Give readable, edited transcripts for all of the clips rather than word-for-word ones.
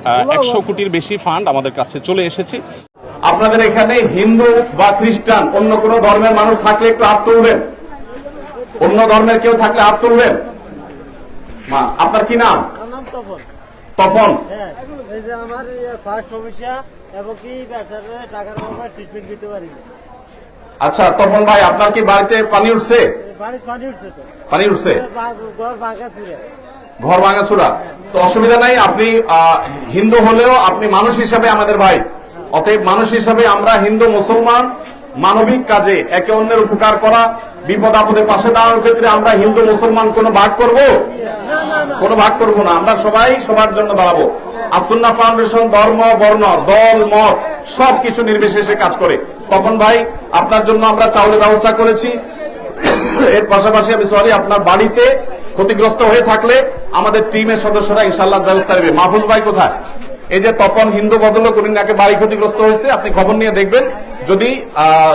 100 কোটির বেশি ফান্ড আমাদের কাছে চলে এসেছে। আপনাদের এখানে হিন্দু বা খ্রিস্টান অন্য কোন ধর্মের মানুষ থাকলে একটু হাত তুলবেন। অন্য ধর্মের কেউ থাকলে হাত তুলবেন। মা, আপনার কি নাম? তপন। আমার সমস্যা এবং কি টাকার অভাবে ট্রিটমেন্ট দিতে পারি। আচ্ছা তপন ভাই, আপনার কি বাড়িতে পানি উঠছে? পানি উঠছে, ঘর ভাঙাচুরা। তো অসুবিধা নাই, আপনি হিন্দু হলেও আপনি মানুষ হিসাবে আমাদের ভাই। অতএব মানুষ হিসাবে আমরা হিন্দু মুসলমান মানবিক কাজে একে অন্যের উপকার করা, বিপদ আপদে পাশে দাঁড়ানোর ক্ষেত্রে আমরা হিন্দু মুসলমান কোনো ভাগ করব? কোনো ভাগ করব না। আমরা সবাই সবার জন্য দাঁড়াবো। আসুন্নাহ ফাউন্ডেশন ধর্ম বর্ণ দল মত সবকিছু নির্বিশেষে কাজ করে। তপন ভাই, আপনার জন্য আমরা চাউলের ব্যবস্থা করেছি। এর পাশাপাশি আমি সরি, আপনার বাড়িতে ক্ষতিগ্রস্ত হয়ে থাকলে আমাদের টিমের সদস্যরা ইনশাআল্লাহ ব্যবস্থা নেবে। মাহফুজ ভাই কোথায়? এই যে তপন হিন্দু বদলক, উনি নাকি বাড়ি ক্ষতিগ্রস্ত হয়েছে, আপনি খবর নিয়ে দেখবেন। যদি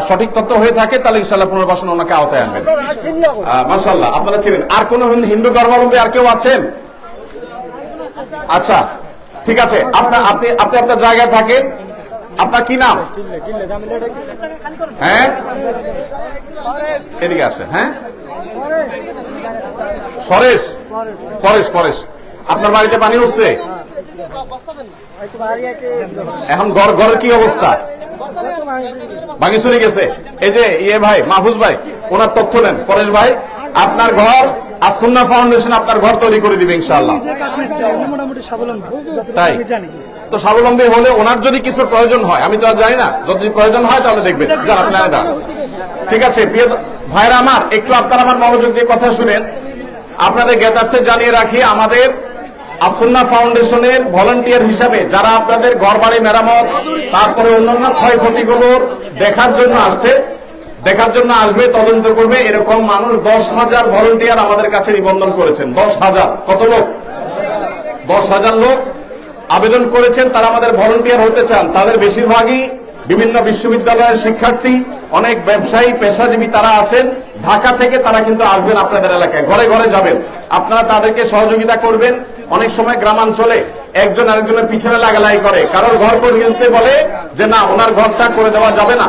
সঠিক তথ্য হয়ে থাকে তাহলে ইনশাআল্লাহ পুনর্বাসন ওনাকে আওতায় আনবেন। মাশাআল্লাহ, আপনারা ছিলেন। আর কোন হিন্দু ধর্মাবলম্বী আর কেউ আছেন? আচ্ছা ঠিক আছে, আপনি আপনার জায়গায় থাকেন। আপনার কি নাম? হ্যাঁ, এদিকে আসেন। হ্যাঁ, পরেশ। পরেশ, আপনার বাড়িতে পানি উঠছে? এখন ঘরের কি অবস্থা? ভাঙি চুরি গেছে। এই যে ভাই মাহফুজ ভাই, ওনার তথ্য নেন। পরেশ ভাই, আপনার ঘর আসুন্নাহ ফাউন্ডেশন আপনার ঘর তৈরি করে দিবে ইনশাআল্লাহ। তাই তো স্বাবলম্বী হলে ওনার যদি কিছু প্রয়োজন হয়, আমি তো আর জানি না, যদি প্রয়োজন হয় তাহলে দেখবেন। যারা আপনারা ঠিক আছে প্রিয় ভাইরা আমার, একটু আপনারা আমার মনোযোগ দিয়ে কথা শুনেন। আপনাদের জ্ঞাতার্থে জানিয়ে রাখি, আমাদের আসুন্নাহ ফাউন্ডেশনের ভলান্টিয়ার হিসাবে যারা আপনাদের ঘর বাড়ি মেরামত, তারপরে অন্যান্য ক্ষয়ক্ষতিগুলোর দেখার জন্য আসবে, তদন্ত করবে, এরকম মানুষ 10,000 ভলান্টিয়ার আমাদের কাছে নিবন্ধন করেছেন। 10,000 কত লোক? 10,000 লোক আবেদন করেছেন, তারা আমাদের ভলান্টিয়ার হতে চান। তাদের বেশিরভাগই বিভিন্ন বিশ্ববিদ্যালয়ের শিক্ষার্থী, অনেক ব্যবসায়ী পেশাজীবী তারা আছেন। ঢাকা থেকে তারা কিন্তু আসবেন আপনাদের এলাকায়, ঘরে ঘরে যাবেন। আপনারা তাদেরকে সহযোগিতা করবেন। অনেক সময় গ্রামাঞ্চলে একজন আরেকজনের পিছনে লাগালাই করে, কারোর ঘর করে দিতে বলে যে না, ওনার ঘরটা করে দেওয়া যাবে না।